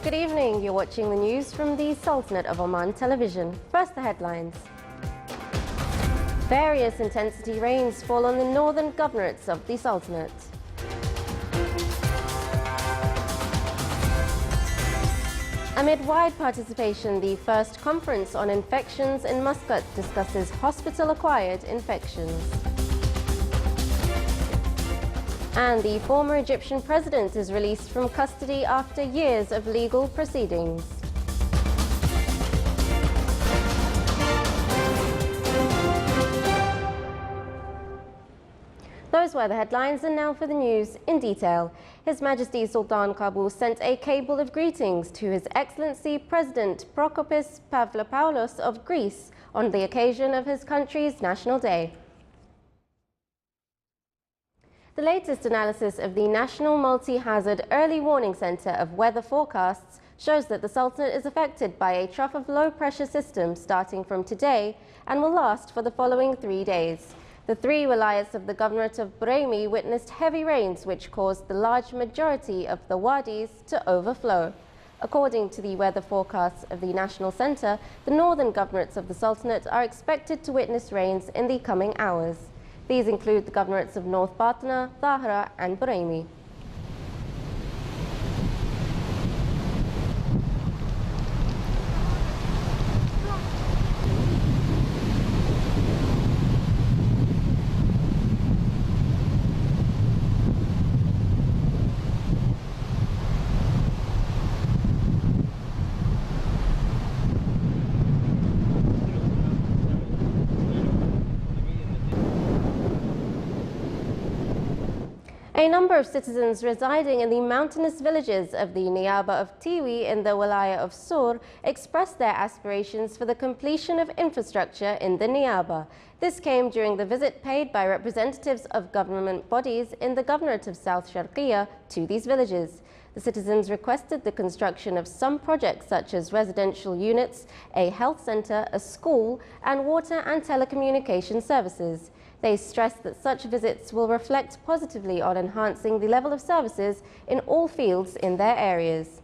Good evening. You're watching the news from the Sultanate of Oman television. First, the headlines. Various intensity rains fall on the northern governorates of the Sultanate. Amid wide participation, the first conference on infections in Muscat discusses hospital-acquired infections. And the former Egyptian president is released from custody after years of legal proceedings. Those were the headlines, and now for the news in detail. His Majesty Sultan Qaboos sent a cable of greetings to His Excellency President Prokopis Pavlopoulos of Greece on the occasion of his country's National Day. The latest analysis of the National Multi-Hazard Early Warning Centre of Weather Forecasts shows that the Sultanate is affected by a trough of low-pressure system starting from today and will last for the following 3 days. The 3 wilayats of the Governorate of Brahmi witnessed heavy rains which caused the large majority of the wadis to overflow. According to the weather forecasts of the National Centre, the northern governorates of the Sultanate are expected to witness rains in the coming hours. These include the governorates of North Batna, Tahra and Brahmi. A number of citizens residing in the mountainous villages of the Niyaba of Tiwi in the Walaya of Sur expressed their aspirations for the completion of infrastructure in the Niyaba. This came during the visit paid by representatives of government bodies in the Governorate of South Sharqiya to these villages. The citizens requested the construction of some projects such as residential units, a health centre, a school and water and telecommunication services. They stressed that such visits will reflect positively on enhancing the level of services in all fields in their areas.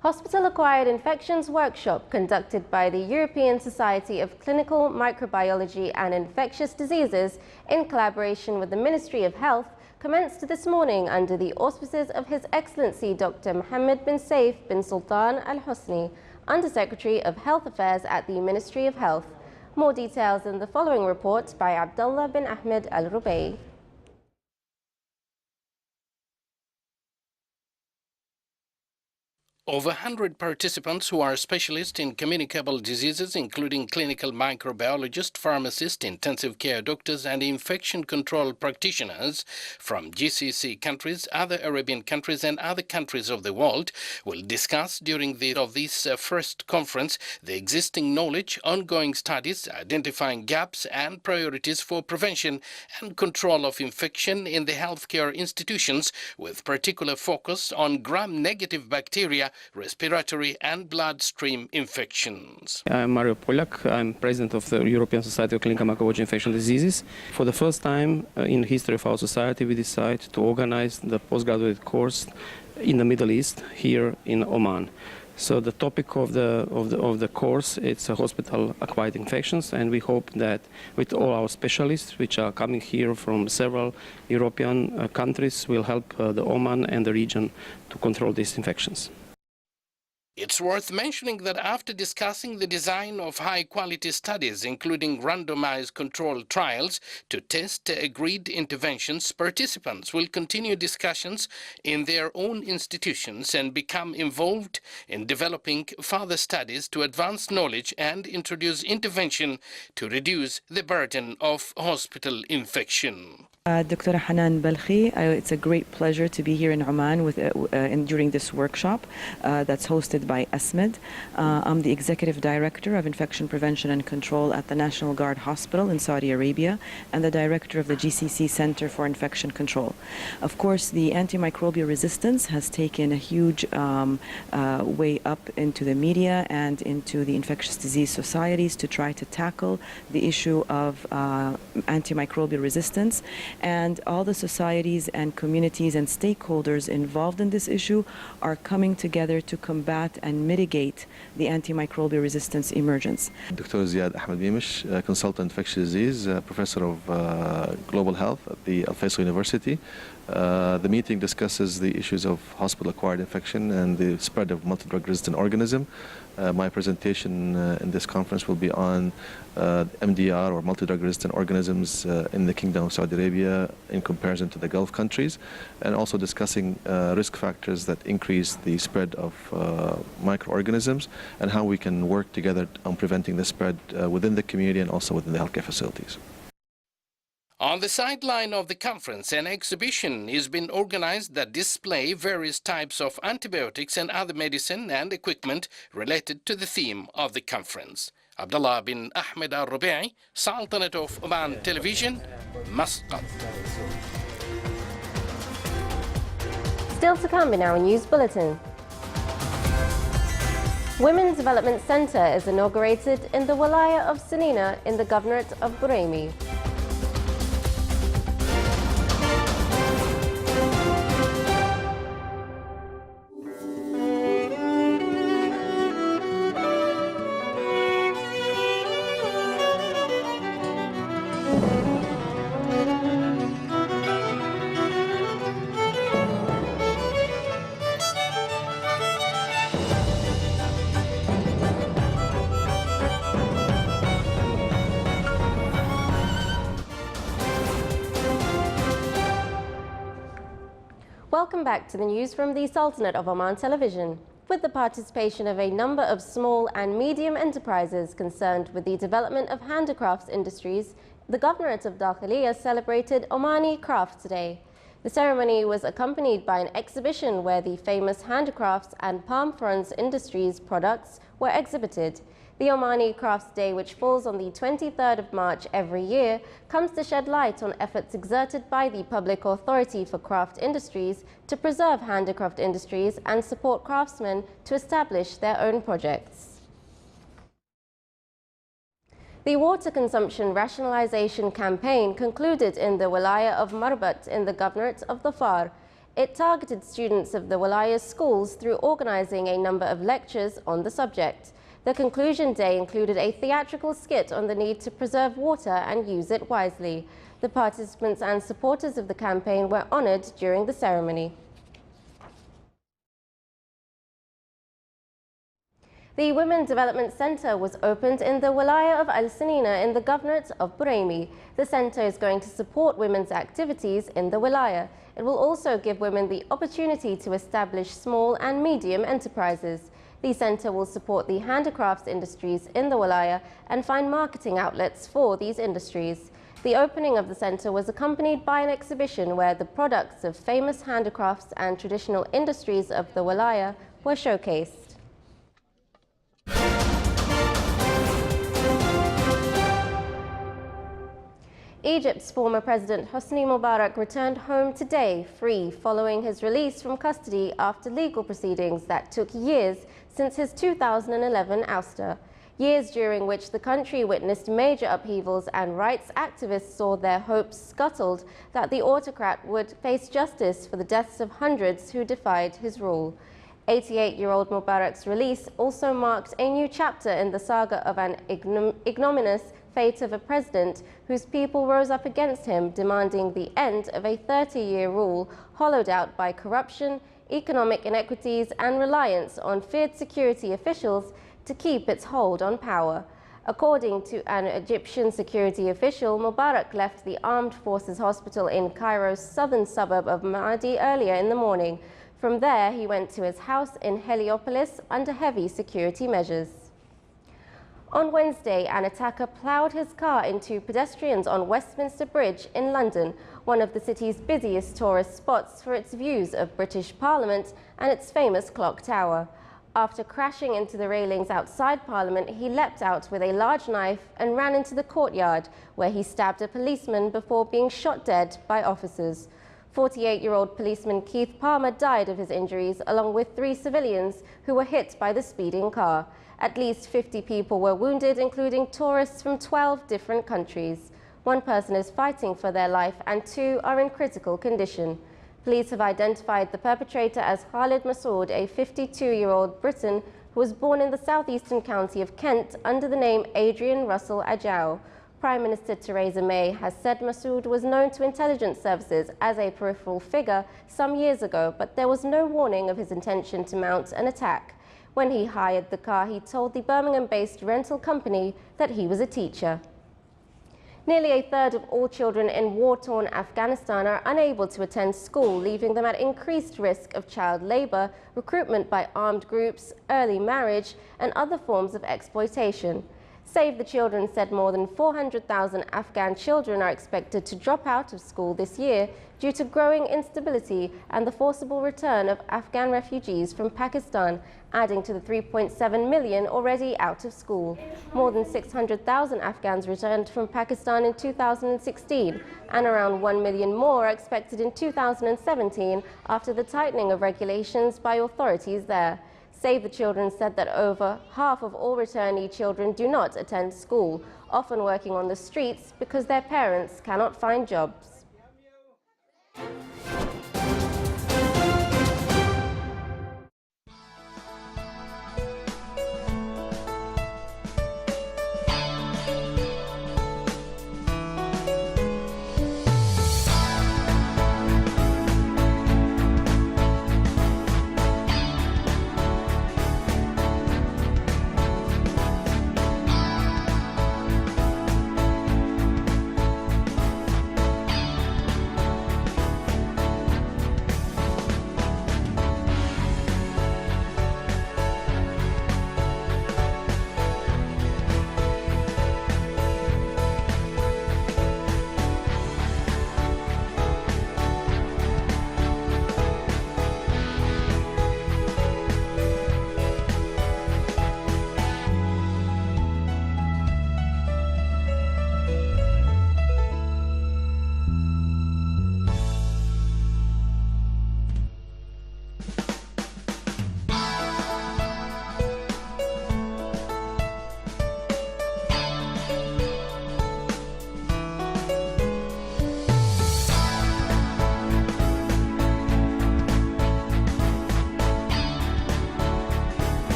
Hospital-acquired infections workshop conducted by the European Society of Clinical Microbiology and Infectious Diseases in collaboration with the Ministry of Health commenced this morning under the auspices of His Excellency Dr. Mohammed bin Saif bin Sultan Al Hosni, Under-Secretary of Health Affairs at the Ministry of Health. More details in the following report by Abdullah bin Ahmed Al Rubai. Over 100 participants who are specialists in communicable diseases, including clinical microbiologists, pharmacists, intensive care doctors, and infection control practitioners from GCC countries, other Arabian countries, and other countries of the world, will discuss during this first conference the existing knowledge, ongoing studies, identifying gaps, and priorities for prevention and control of infection in the healthcare institutions, with particular focus on gram-negative bacteria, respiratory and bloodstream infections. I'm Mario Polak. I'm president of the European Society of Clinical Microbiology and Infectious Diseases. For the first time in the history of our society, we decided to organize the postgraduate course in the Middle East here in Oman. So the topic of the course, it's hospital-acquired infections, and we hope that with all our specialists, which are coming here from several European countries, will help the Oman and the region to control these infections. It's worth mentioning that after discussing the design of high-quality studies, including randomized controlled trials to test agreed interventions, participants will continue discussions in their own institutions and become involved in developing further studies to advance knowledge and introduce intervention to reduce the burden of hospital infection. Dr. Hanan Balkhi, it's a great pleasure to be here in Oman during this workshop that's hosted represented by ASMED. I'm the Executive Director of Infection Prevention and Control at the National Guard Hospital in Saudi Arabia and the Director of the GCC Center for Infection Control. Of course, the antimicrobial resistance has taken a huge way up into the media and into the infectious disease societies to try to tackle the issue of antimicrobial resistance. And all the societies and communities and stakeholders involved in this issue are coming together to combat and mitigate the antimicrobial resistance emergence. Dr. Ziad Ahmed Bimish, consultant infectious disease, professor of global health at the Al Faisal University. The meeting discusses the issues of hospital-acquired infection and the spread of multi-drug resistant organism. My presentation in this conference will be on MDR, or multi-drug resistant organisms in the Kingdom of Saudi Arabia in comparison to the Gulf countries, and also discussing risk factors that increase the spread of microorganisms and how we can work together on preventing the spread within the community and also within the healthcare facilities. On the sideline of the conference, an exhibition is being organized that display various types of antibiotics and other medicine and equipment related to the theme of the conference. Abdullah bin Ahmed Al-Rubi'i, Sultanate of Oman Television, Muscat. Still to come in our news bulletin. Women's Development Centre is inaugurated in the Walaya of Sanina in the Governorate of Buraymi. Welcome back to the news from the Sultanate of Oman Television. With the participation of a number of small and medium enterprises concerned with the development of handicrafts industries, the Governorate of Dakhiliya celebrated Omani Crafts Day. The ceremony was accompanied by an exhibition where the famous handicrafts and palm fronds industries products were exhibited. The Omani Crafts Day, which falls on the 23rd of March every year, comes to shed light on efforts exerted by the Public Authority for Craft Industries to preserve handicraft industries and support craftsmen to establish their own projects. The water consumption rationalization campaign concluded in the Walaya of Marbat in the Governorate of Dhafar. It targeted students of the Walaya schools through organizing a number of lectures on the subject. The conclusion day included a theatrical skit on the need to preserve water and use it wisely. The participants and supporters of the campaign were honored during the ceremony. The Women Development Centre was opened in the Walaya of Al Sanina in the Governorate of Buraymi. The centre is going to support women's activities in the Walaya. It will also give women the opportunity to establish small and medium enterprises. The centre will support the handicrafts industries in the Walaya and find marketing outlets for these industries. The opening of the centre was accompanied by an exhibition where the products of famous handicrafts and traditional industries of the Walaya were showcased. Egypt's former President Hosni Mubarak returned home today, free, following his release from custody after legal proceedings that took years since his 2011 ouster. Years during which the country witnessed major upheavals and rights activists saw their hopes scuttled that the autocrat would face justice for the deaths of hundreds who defied his rule. 88-year-old Mubarak's release also marked a new chapter in the saga of an ignominious fate of a president whose people rose up against him, demanding the end of a 30-year rule hollowed out by corruption, economic inequities and reliance on feared security officials to keep its hold on power. According to an Egyptian security official, Mubarak left the Armed Forces Hospital in Cairo's southern suburb of Maadi earlier in the morning. From there, he went to his house in Heliopolis under heavy security measures. On Wednesday, an attacker ploughed his car into pedestrians on Westminster Bridge in London, one of the city's busiest tourist spots for its views of British Parliament and its famous clock tower. After crashing into the railings outside Parliament, he leapt out with a large knife and ran into the courtyard, where he stabbed a policeman before being shot dead by officers. 48-year-old policeman Keith Palmer died of his injuries, along with 3 civilians who were hit by the speeding car. At least 50 people were wounded, including tourists from 12 different countries. 1 person is fighting for their life and 2 are in critical condition. Police have identified the perpetrator as Khalid Masood, a 52-year-old Briton who was born in the southeastern county of Kent under the name Adrian Russell Ajao. Prime Minister Theresa May has said Masood was known to intelligence services as a peripheral figure some years ago, but there was no warning of his intention to mount an attack. When he hired the car, he told the Birmingham-based rental company that he was a teacher. Nearly a third of all children in war-torn Afghanistan are unable to attend school, leaving them at increased risk of child labor, recruitment by armed groups, early marriage, and other forms of exploitation. Save the Children said more than 400,000 Afghan children are expected to drop out of school this year due to growing instability and the forcible return of Afghan refugees from Pakistan, adding to the 3.7 million already out of school. More than 600,000 Afghans returned from Pakistan in 2016, and around 1 million more are expected in 2017 after the tightening of regulations by authorities there. Save the Children said that over half of all returnee children do not attend school, often working on the streets because their parents cannot find jobs.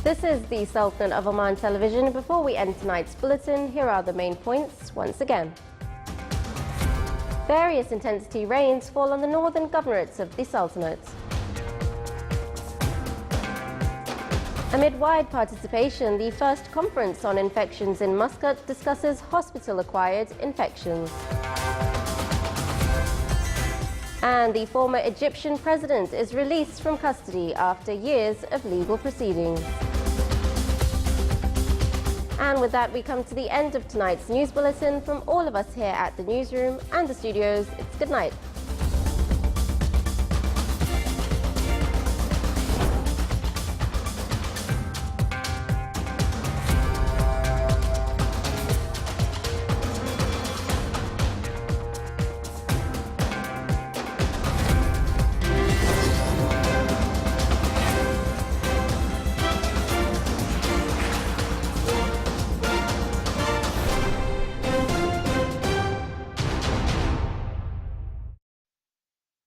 This is the Sultan of Oman television. Before we end tonight's bulletin, here are the main points once again. Various intensity rains fall on the northern governorates of the Sultanate. Amid wide participation, the first conference on infections in Muscat discusses hospital-acquired infections. And the former Egyptian president is released from custody after years of legal proceedings. And with that, we come to the end of tonight's news bulletin. From all of us here at the newsroom and the studios, it's good night.